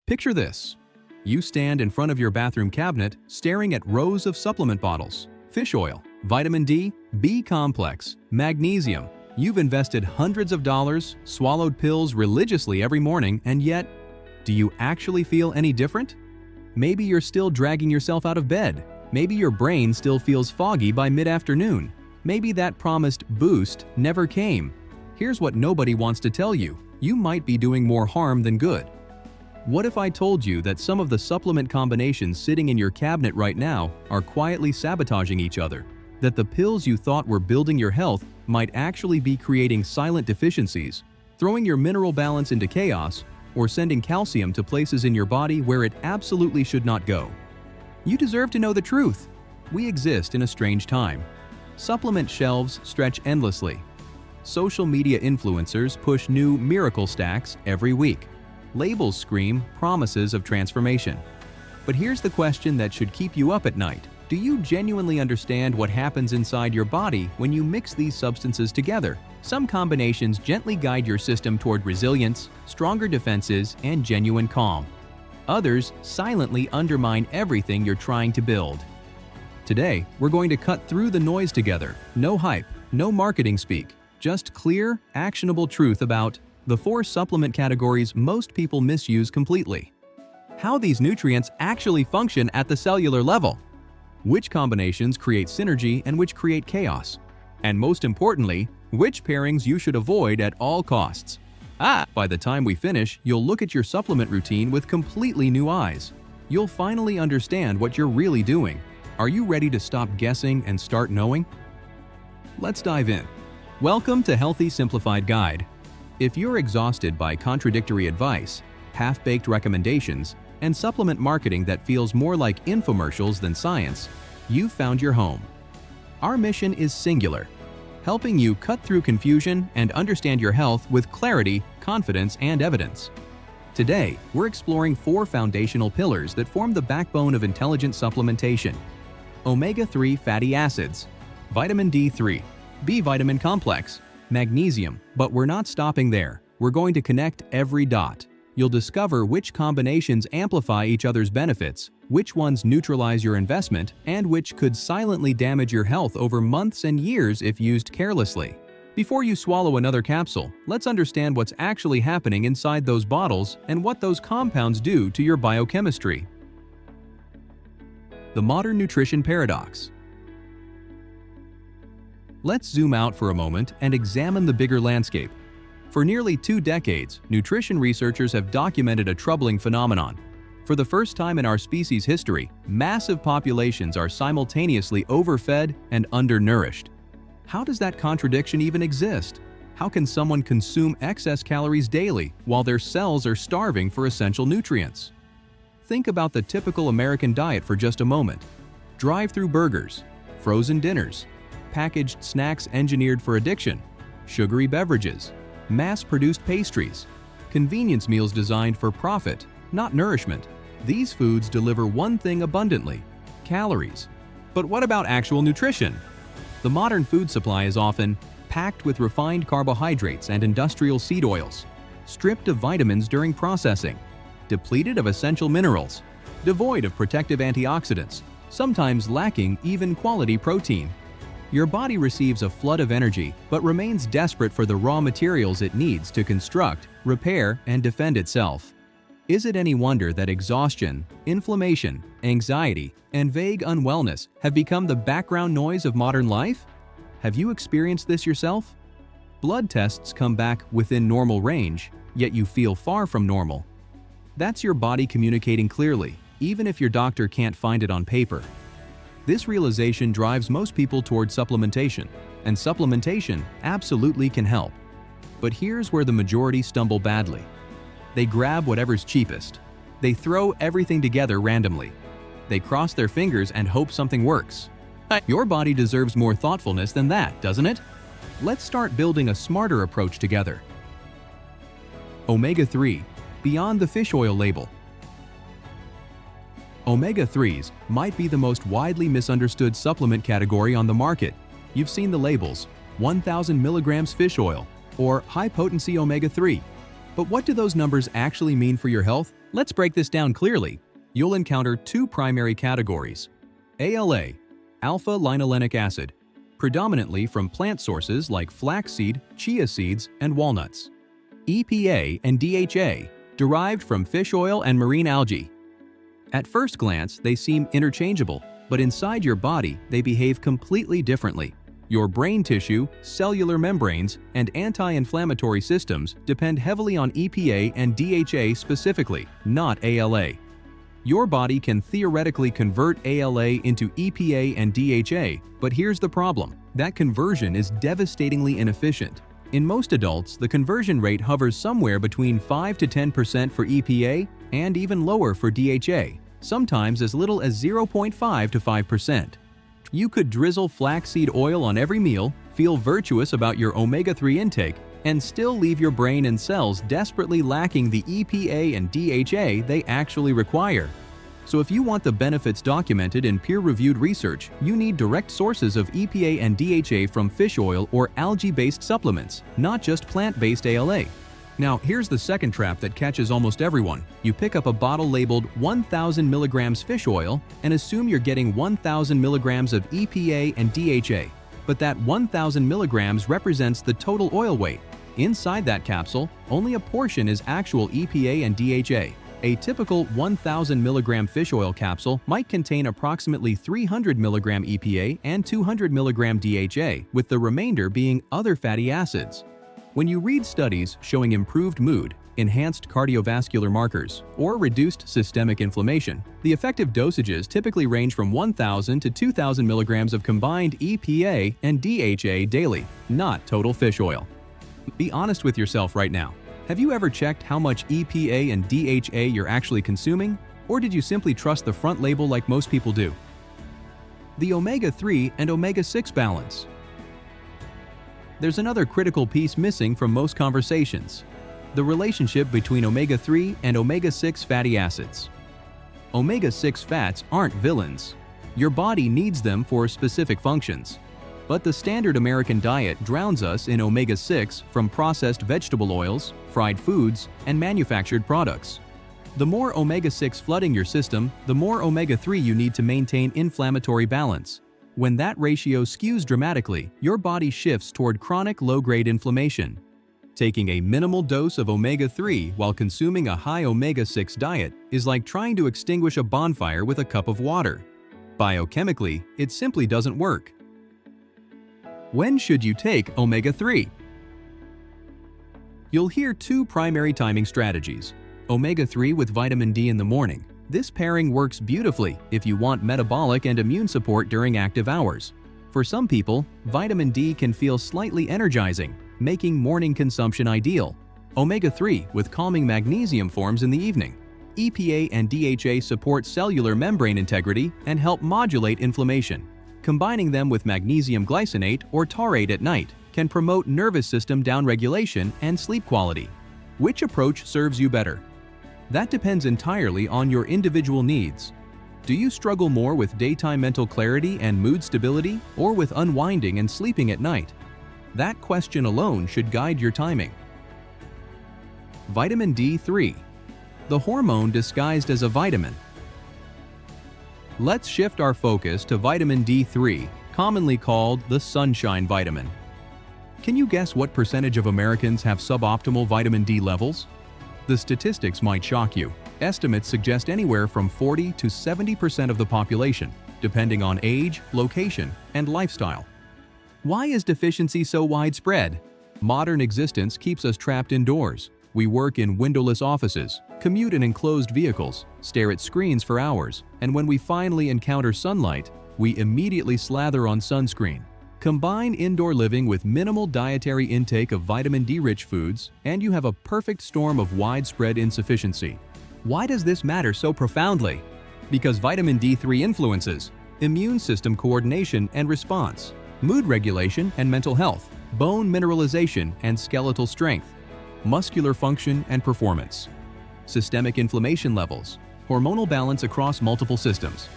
Picture this. You stand in front of your bathroom cabinet staring at rows of supplement bottles. Fish oil, vitamin D, B complex, magnesium. You've invested hundreds of dollars, swallowed pills religiously every morning, and yet, do you actually feel any different? Maybe you're still dragging yourself out of bed. Maybe your brain still feels foggy by mid-afternoon. Maybe that promised boost never came. Here's what nobody wants to tell you. You might be doing more harm than good. What if I told you that some of the supplement combinations sitting in your cabinet right now are quietly sabotaging each other? That the pills you thought were building your health might actually be creating silent deficiencies, throwing your mineral balance into chaos, or sending calcium to places in your body where it absolutely should not go? You deserve to know the truth. We exist in a strange time. Supplement shelves stretch endlessly. Social media influencers push new miracle stacks every week. Labels scream promises of transformation. But here's the question that should keep you up at night. Do you genuinely understand what happens inside your body when you mix these substances together? Some combinations gently guide your system toward resilience, stronger defenses, and genuine calm. Others silently undermine everything you're trying to build. Today, we're going to cut through the noise together. No hype, no marketing speak, just clear, actionable truth about the 4 supplement categories most people misuse completely. How these nutrients actually function at the cellular level. Which combinations create synergy and which create chaos. And most importantly, which pairings you should avoid at all costs. By the time we finish, you'll look at your supplement routine with completely new eyes. You'll finally understand what you're really doing. Are you ready to stop guessing and start knowing? Let's dive in. Welcome to Healthy Simplified Guide. If you're exhausted by contradictory advice, half-baked recommendations, and supplement marketing that feels more like infomercials than science, you've found your home. Our mission is singular, helping you cut through confusion and understand your health with clarity, confidence, and evidence. Today, we're exploring 4 foundational pillars that form the backbone of intelligent supplementation: omega-3 fatty acids, vitamin D3, B vitamin complex, magnesium. But we're not stopping there. We're going to connect every dot. You'll discover which combinations amplify each other's benefits, which ones neutralize your investment, and which could silently damage your health over months and years if used carelessly. Before you swallow another capsule, let's understand what's actually happening inside those bottles and what those compounds do to your biochemistry. The modern nutrition paradox. Let's zoom out for a moment and examine the bigger landscape. For nearly 2 decades, nutrition researchers have documented a troubling phenomenon. For the first time in our species' history, massive populations are simultaneously overfed and undernourished. How does that contradiction even exist? How can someone consume excess calories daily while their cells are starving for essential nutrients? Think about the typical American diet for just a moment. Drive-through burgers, frozen dinners, packaged snacks engineered for addiction, sugary beverages, mass-produced pastries, convenience meals designed for profit, not nourishment. These foods deliver one thing abundantly: calories. But what about actual nutrition? The modern food supply is often packed with refined carbohydrates and industrial seed oils, stripped of vitamins during processing, depleted of essential minerals, devoid of protective antioxidants, sometimes lacking even quality protein. Your body receives a flood of energy but remains desperate for the raw materials it needs to construct, repair, and defend itself. Is it any wonder that exhaustion, inflammation, anxiety, and vague unwellness have become the background noise of modern life? Have you experienced this yourself? Blood tests come back within normal range, yet you feel far from normal. That's your body communicating clearly, even if your doctor can't find it on paper. This realization drives most people toward supplementation, and supplementation absolutely can help. But here's where the majority stumble badly. They grab whatever's cheapest. They throw everything together randomly. They cross their fingers and hope something works. Your body deserves more thoughtfulness than that, doesn't it? Let's start building a smarter approach together. Omega-3, beyond the fish oil label. Omega-3s might be the most widely misunderstood supplement category on the market. You've seen the labels, 1,000 milligrams fish oil, or high-potency omega-3. But what do those numbers actually mean for your health? Let's break this down clearly. You'll encounter two primary categories. ALA, alpha-linolenic acid, predominantly from plant sources like flaxseed, chia seeds, and walnuts. EPA and DHA, derived from fish oil and marine algae. At first glance, they seem interchangeable, but inside your body, they behave completely differently. Your brain tissue, cellular membranes, and anti-inflammatory systems depend heavily on EPA and DHA specifically, not ALA. Your body can theoretically convert ALA into EPA and DHA, but here's the problem. That conversion is devastatingly inefficient. In most adults, the conversion rate hovers somewhere between 5 to 10% for EPA and even lower for DHA, sometimes as little as 0.5 to 5%. You could drizzle flaxseed oil on every meal, feel virtuous about your omega-3 intake, and still leave your brain and cells desperately lacking the EPA and DHA they actually require. So if you want the benefits documented in peer-reviewed research, you need direct sources of EPA and DHA from fish oil or algae-based supplements, not just plant-based ALA. Now, here's the second trap that catches almost everyone. You pick up a bottle labeled 1,000 milligrams fish oil and assume you're getting 1,000 milligrams of EPA and DHA. But that 1,000 milligrams represents the total oil weight. Inside that capsule, only a portion is actual EPA and DHA. A typical 1,000 milligram fish oil capsule might contain approximately 300 milligram EPA and 200 milligram DHA, with the remainder being other fatty acids. When you read studies showing improved mood, enhanced cardiovascular markers, or reduced systemic inflammation, the effective dosages typically range from 1,000 to 2,000 milligrams of combined EPA and DHA daily, not total fish oil. Be honest with yourself right now. Have you ever checked how much EPA and DHA you're actually consuming? Or did you simply trust the front label like most people do? The omega-3 and omega-6 balance. There's another critical piece missing from most conversations: the relationship between omega-3 and omega-6 fatty acids. Omega-6 fats aren't villains. Your body needs them for specific functions. But the standard American diet drowns us in omega-6 from processed vegetable oils, fried foods, and manufactured products. The more omega-6 flooding your system, the more omega-3 you need to maintain inflammatory balance. When that ratio skews dramatically, your body shifts toward chronic low-grade inflammation. Taking a minimal dose of omega-3 while consuming a high omega-6 diet is like trying to extinguish a bonfire with a cup of water. Biochemically, it simply doesn't work. When should you take omega-3? You'll hear two primary timing strategies. Omega-3 with vitamin D in the morning. This pairing works beautifully if you want metabolic and immune support during active hours. For some people, vitamin D can feel slightly energizing, making morning consumption ideal. Omega-3 with calming magnesium forms in the evening. EPA and DHA support cellular membrane integrity and help modulate inflammation. Combining them with magnesium glycinate or taurate at night can promote nervous system downregulation and sleep quality. Which approach serves you better? That depends entirely on your individual needs. Do you struggle more with daytime mental clarity and mood stability, or with unwinding and sleeping at night? That question alone should guide your timing. Vitamin D3, the hormone disguised as a vitamin. Let's shift our focus to vitamin D3, commonly called the sunshine vitamin. Can you guess what percentage of Americans have suboptimal vitamin D levels? The statistics might shock you. Estimates suggest anywhere from 40 to 70% of the population, depending on age, location, and lifestyle. Why is deficiency so widespread? Modern existence keeps us trapped indoors. We work in windowless offices, commute in enclosed vehicles, stare at screens for hours, and when we finally encounter sunlight, we immediately slather on sunscreen. Combine indoor living with minimal dietary intake of vitamin D-rich foods, and you have a perfect storm of widespread insufficiency. Why does this matter so profoundly? Because vitamin D3 influences immune system coordination and response, mood regulation and mental health, bone mineralization and skeletal strength, muscular function and performance, systemic inflammation levels, hormonal balance across multiple systems.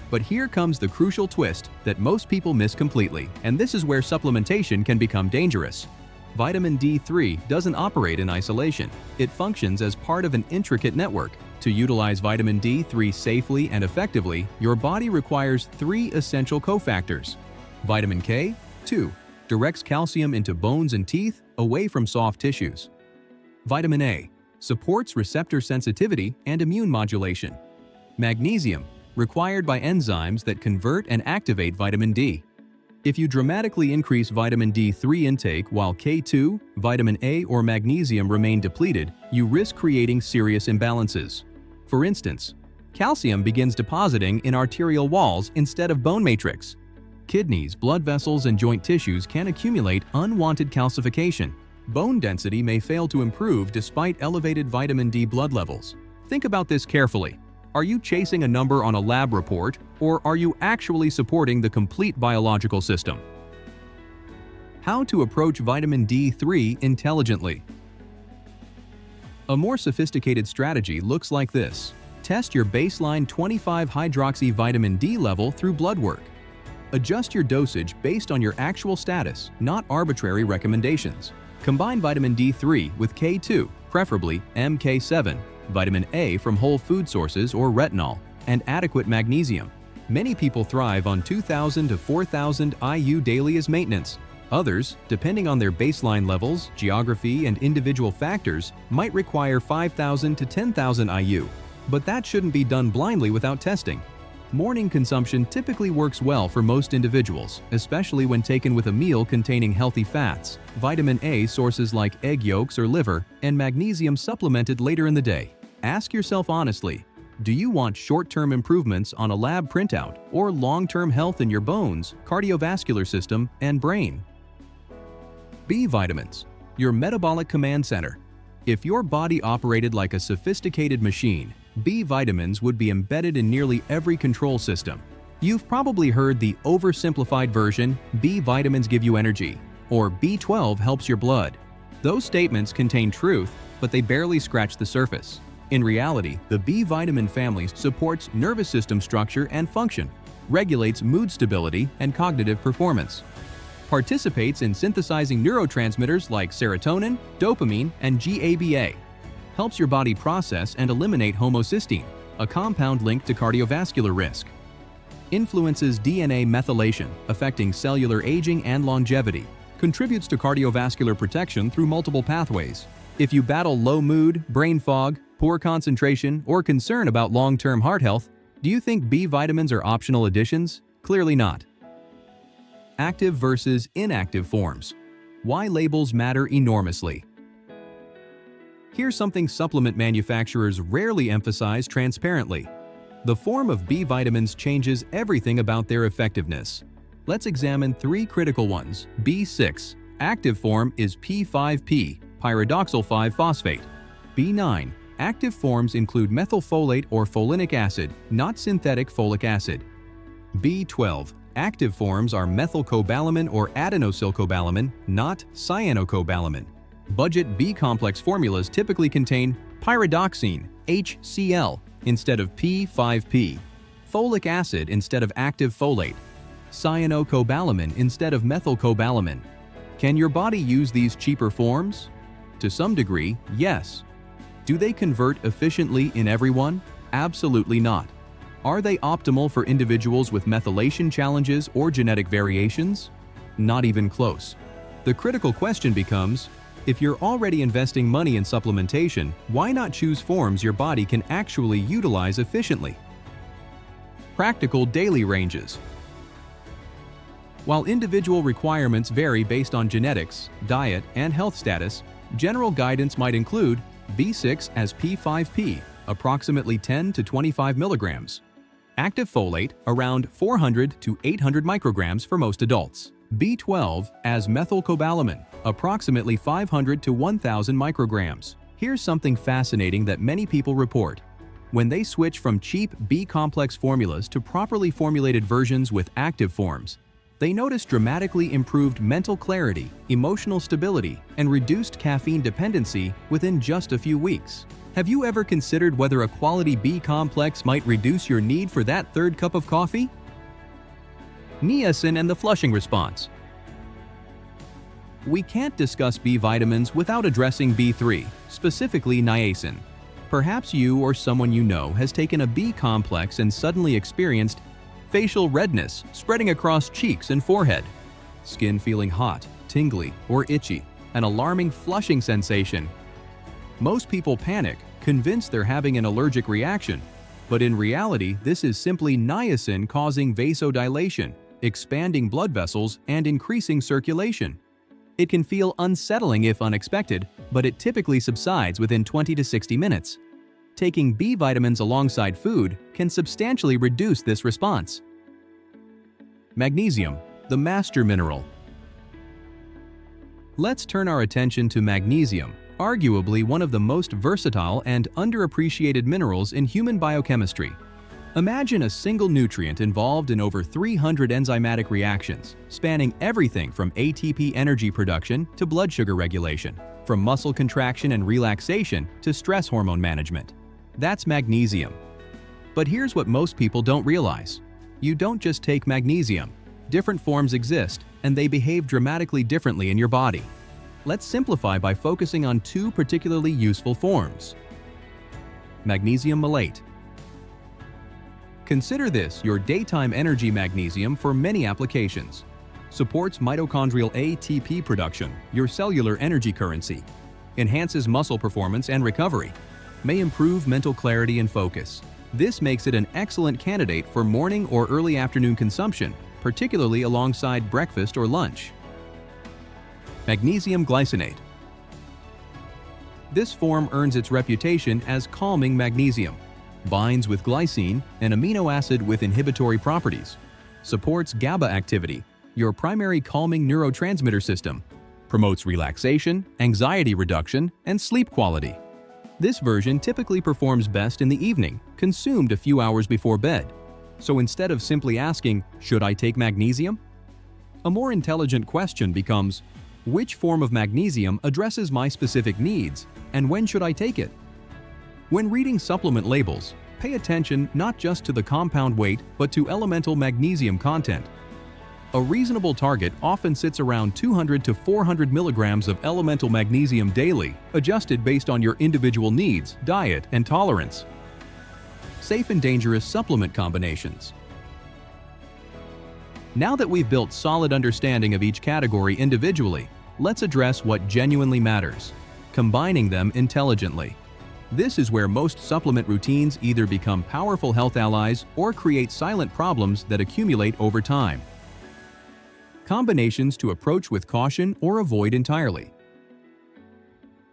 But here comes the crucial twist that most people miss completely, and this is where supplementation can become dangerous. Vitamin D3 doesn't operate in isolation. It functions as part of an intricate network. To utilize vitamin D3 safely and effectively, your body requires 3 essential cofactors. Vitamin K, 2, directs calcium into bones and teeth away from soft tissues. Vitamin A, supports receptor sensitivity and immune modulation. Magnesium, required by enzymes that convert and activate vitamin D. If you dramatically increase vitamin D3 intake while K2, vitamin A, or magnesium remain depleted, you risk creating serious imbalances. For instance, calcium begins depositing in arterial walls instead of bone matrix. Kidneys, blood vessels, and joint tissues can accumulate unwanted calcification. Bone density may fail to improve despite elevated vitamin D blood levels. Think about this carefully. Are you chasing a number on a lab report, or are you actually supporting the complete biological system? How to approach vitamin D3 intelligently. A more sophisticated strategy looks like this. Test your baseline 25-hydroxy vitamin D level through blood work. Adjust your dosage based on your actual status, not arbitrary recommendations. Combine vitamin D3 with K2, preferably MK7, vitamin A from whole food sources or retinol, and adequate magnesium. Many people thrive on 2,000 to 4,000 IU daily as maintenance. Others, depending on their baseline levels, geography, and individual factors, might require 5,000 to 10,000 IU, but that shouldn't be done blindly without testing. Morning consumption typically works well for most individuals, especially when taken with a meal containing healthy fats, vitamin A sources like egg yolks or liver, and magnesium supplemented later in the day. Ask yourself honestly, do you want short-term improvements on a lab printout or long-term health in your bones, cardiovascular system, and brain? B vitamins, your metabolic command center. If your body operated like a sophisticated machine, B vitamins would be embedded in nearly every control system. You've probably heard the oversimplified version, B vitamins give you energy, or B12 helps your blood. Those statements contain truth, but they barely scratch the surface. In reality, the B vitamin family supports nervous system structure and function, regulates mood stability and cognitive performance, participates in synthesizing neurotransmitters like serotonin, dopamine, and GABA, helps your body process and eliminate homocysteine, a compound linked to cardiovascular risk, influences DNA methylation, affecting cellular aging and longevity, contributes to cardiovascular protection through multiple pathways. If you battle low mood, brain fog, poor concentration, or concern about long-term heart health, do you think B vitamins are optional additions? Clearly not. Active versus inactive forms. Why labels matter enormously. Here's something supplement manufacturers rarely emphasize transparently. The form of B vitamins changes everything about their effectiveness. Let's examine 3 critical ones. B6. Active form is P5P, pyridoxal 5-phosphate. B9. Active forms include methylfolate or folinic acid, not synthetic folic acid. B12. Active forms are methylcobalamin or adenosylcobalamin, not cyanocobalamin. Budget B-complex formulas typically contain pyridoxine, HCl, instead of P5P, folic acid instead of active folate, cyanocobalamin instead of methylcobalamin. Can your body use these cheaper forms? To some degree, yes. Do they convert efficiently in everyone? Absolutely not. Are they optimal for individuals with methylation challenges or genetic variations? Not even close. The critical question becomes, if you're already investing money in supplementation, why not choose forms your body can actually utilize efficiently? Practical daily ranges. While individual requirements vary based on genetics, diet, and health status, general guidance might include B6 as P5P, approximately 10 to 25 milligrams. Active folate, around 400 to 800 micrograms for most adults. B12 as methylcobalamin, approximately 500 to 1,000 micrograms. Here's something fascinating that many people report. When they switch from cheap B-complex formulas to properly formulated versions with active forms, they notice dramatically improved mental clarity, emotional stability, and reduced caffeine dependency within just a few weeks. Have you ever considered whether a quality B-complex might reduce your need for that third cup of coffee? Niacin and the flushing response. We can't discuss B vitamins without addressing B3, specifically niacin. Perhaps you or someone you know has taken a B complex and suddenly experienced facial redness spreading across cheeks and forehead, skin feeling hot, tingly, or itchy, an alarming flushing sensation. Most people panic, convinced they're having an allergic reaction, but in reality, this is simply niacin causing vasodilation, expanding blood vessels, and increasing circulation. It can feel unsettling if unexpected, but it typically subsides within 20 to 60 minutes. Taking B vitamins alongside food can substantially reduce this response. Magnesium, the master mineral. Let's turn our attention to magnesium, arguably one of the most versatile and underappreciated minerals in human biochemistry. Imagine a single nutrient involved in over 300 enzymatic reactions, spanning everything from ATP energy production to blood sugar regulation, from muscle contraction and relaxation to stress hormone management. That's magnesium. But here's what most people don't realize. You don't just take magnesium. Different forms exist, and they behave dramatically differently in your body. Let's simplify by focusing on two particularly useful forms. Magnesium malate. Consider this your daytime energy magnesium for many applications. Supports mitochondrial ATP production, your cellular energy currency. Enhances muscle performance and recovery. May improve mental clarity and focus. This makes it an excellent candidate for morning or early afternoon consumption, particularly alongside breakfast or lunch. Magnesium glycinate. This form earns its reputation as calming magnesium. Binds with glycine, an amino acid with inhibitory properties. Supports GABA activity, your primary calming neurotransmitter system. Promotes relaxation, anxiety reduction, and sleep quality. This version typically performs best in the evening, consumed a few hours before bed. So instead of simply asking, "Should I take magnesium?" a more intelligent question becomes, which form of magnesium addresses my specific needs, and when should I take it? When reading supplement labels, pay attention not just to the compound weight, but to elemental magnesium content. A reasonable target often sits around 200 to 400 milligrams of elemental magnesium daily, adjusted based on your individual needs, diet, and tolerance. Safe and dangerous supplement combinations. Now that we've built solid understanding of each category individually, let's address what genuinely matters, combining them intelligently. This is where most supplement routines either become powerful health allies or create silent problems that accumulate over time. Combinations to approach with caution or avoid entirely.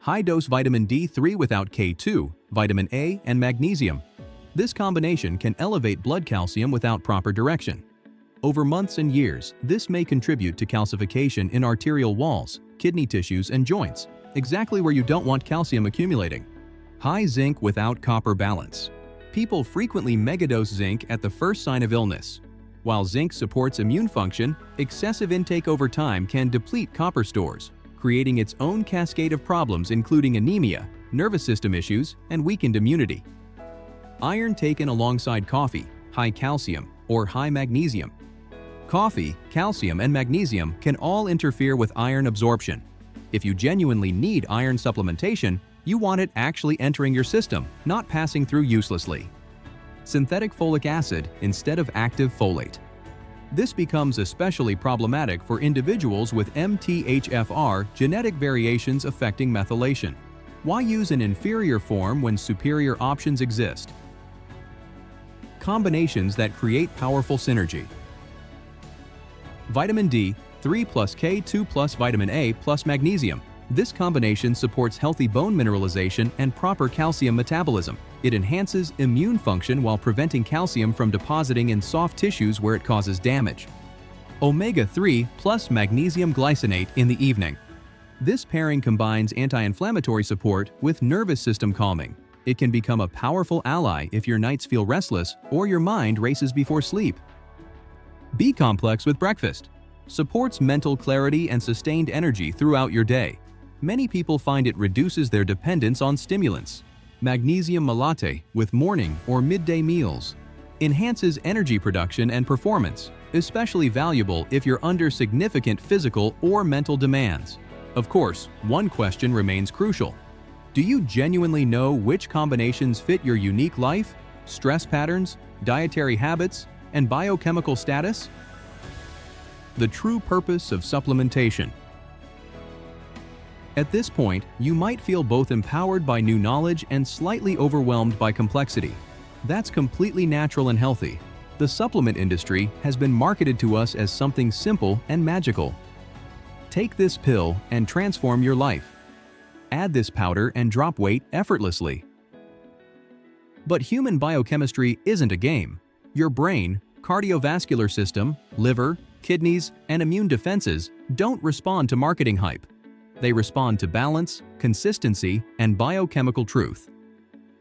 High-dose vitamin D3 without K2, vitamin A, and magnesium. This combination can elevate blood calcium without proper direction. Over months and years, this may contribute to calcification in arterial walls, kidney tissues, and joints, exactly where you don't want calcium accumulating. High zinc without copper balance. People frequently megadose zinc at the first sign of illness. While zinc supports immune function, excessive intake over time can deplete copper stores, creating its own cascade of problems including anemia, nervous system issues, and weakened immunity. Iron taken alongside coffee, high calcium, or high magnesium. Coffee, calcium, and magnesium can all interfere with iron absorption. If you genuinely need iron supplementation, you want it actually entering your system, not passing through uselessly. Synthetic folic acid instead of active folate. This becomes especially problematic for individuals with MTHFR genetic variations affecting methylation. Why use an inferior form when superior options exist? Combinations that create powerful synergy. Vitamin D, 3 plus K, 2 plus vitamin A plus magnesium. This combination supports healthy bone mineralization and proper calcium metabolism. It enhances immune function while preventing calcium from depositing in soft tissues where it causes damage. Omega-3 plus magnesium glycinate in the evening. This pairing combines anti-inflammatory support with nervous system calming. It can become a powerful ally if your nights feel restless or your mind races before sleep. B-complex with breakfast. Supports mental clarity and sustained energy throughout your day. Many people find it reduces their dependence on stimulants. Magnesium malate with morning or midday meals. Enhances energy production and performance, especially valuable if you're under significant physical or mental demands. Of course, one question remains crucial. Do you genuinely know which combinations fit your unique life, stress patterns, dietary habits, and biochemical status? The true purpose of supplementation. At this point, you might feel both empowered by new knowledge and slightly overwhelmed by complexity. That's completely natural and healthy. The supplement industry has been marketed to us as something simple and magical. Take this pill and transform your life. Add this powder and drop weight effortlessly. But human biochemistry isn't a game. Your brain, cardiovascular system, liver, kidneys, and immune defenses don't respond to marketing hype. They respond to balance, consistency, and biochemical truth.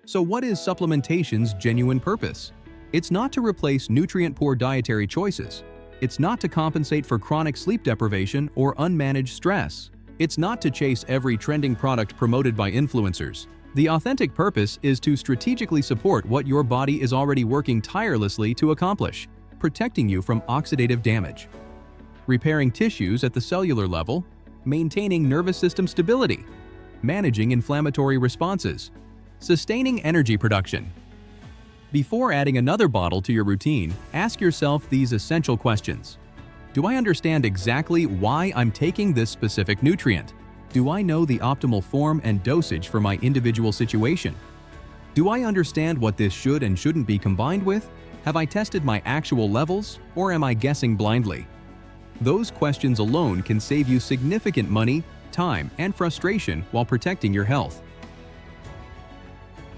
So what is supplementation's genuine purpose? It's not to replace nutrient-poor dietary choices. It's not to compensate for chronic sleep deprivation or unmanaged stress. It's not to chase every trending product promoted by influencers. The authentic purpose is to strategically support what your body is already working tirelessly to accomplish, protecting you from oxidative damage, repairing tissues at the cellular level, maintaining nervous system stability, managing inflammatory responses, sustaining energy production. Before adding another bottle to your routine, ask yourself these essential questions. Do I understand exactly why I'm taking this specific nutrient? Do I know the optimal form and dosage for my individual situation? Do I understand what this should and shouldn't be combined with? Have I tested my actual levels, or am I guessing blindly? Those questions alone can save you significant money, time, and frustration while protecting your health.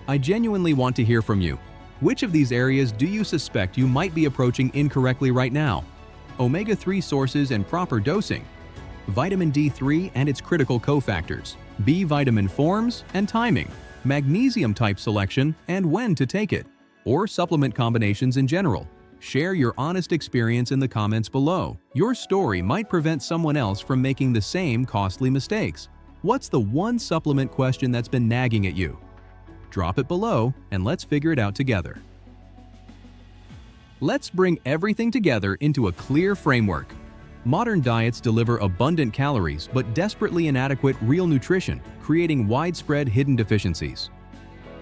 I genuinely want to hear from you. Which of these areas do you suspect you might be approaching incorrectly right now? Omega-3 sources and proper dosing, vitamin D3 and its critical cofactors, B vitamin forms and timing, magnesium type selection and when to take it, or supplement combinations in general. Share your honest experience in the comments below. Your story might prevent someone else from making the same costly mistakes. What's the one supplement question that's been nagging at you? Drop it below and let's figure it out together. Let's bring everything together into a clear framework. Modern diets deliver abundant calories but desperately inadequate real nutrition, creating widespread hidden deficiencies.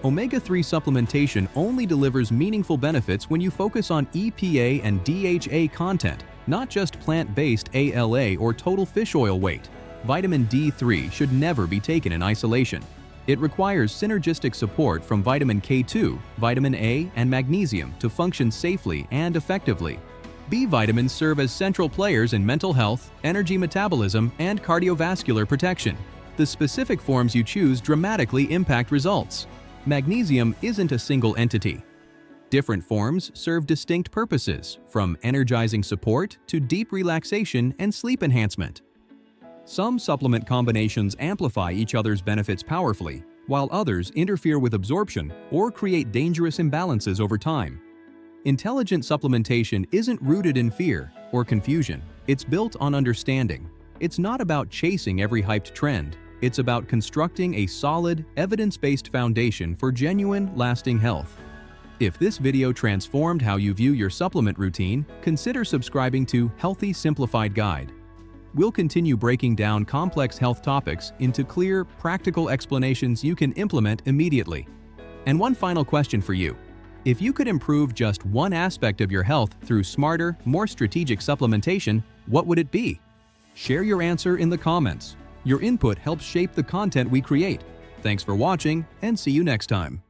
Omega-3 supplementation only delivers meaningful benefits when you focus on EPA and DHA content, not just plant-based ALA or total fish oil weight. Vitamin D3 should never be taken in isolation. It requires synergistic support from vitamin K2, vitamin A, and magnesium to function safely and effectively. B vitamins serve as central players in mental health, energy metabolism, and cardiovascular protection. The specific forms you choose dramatically impact results. Magnesium isn't a single entity. Different forms serve distinct purposes, from energizing support to deep relaxation and sleep enhancement. Some supplement combinations amplify each other's benefits powerfully, while others interfere with absorption or create dangerous imbalances over time. Intelligent supplementation isn't rooted in fear or confusion. It's built on understanding. It's not about chasing every hyped trend. It's about constructing a solid, evidence-based foundation for genuine, lasting health. If this video transformed how you view your supplement routine, consider subscribing to Healthy Simplified Guide. We'll continue breaking down complex health topics into clear, practical explanations you can implement immediately. And one final question for you. If you could improve just one aspect of your health through smarter, more strategic supplementation, what would it be? Share your answer in the comments. Your input helps shape the content we create. Thanks for watching, and see you next time.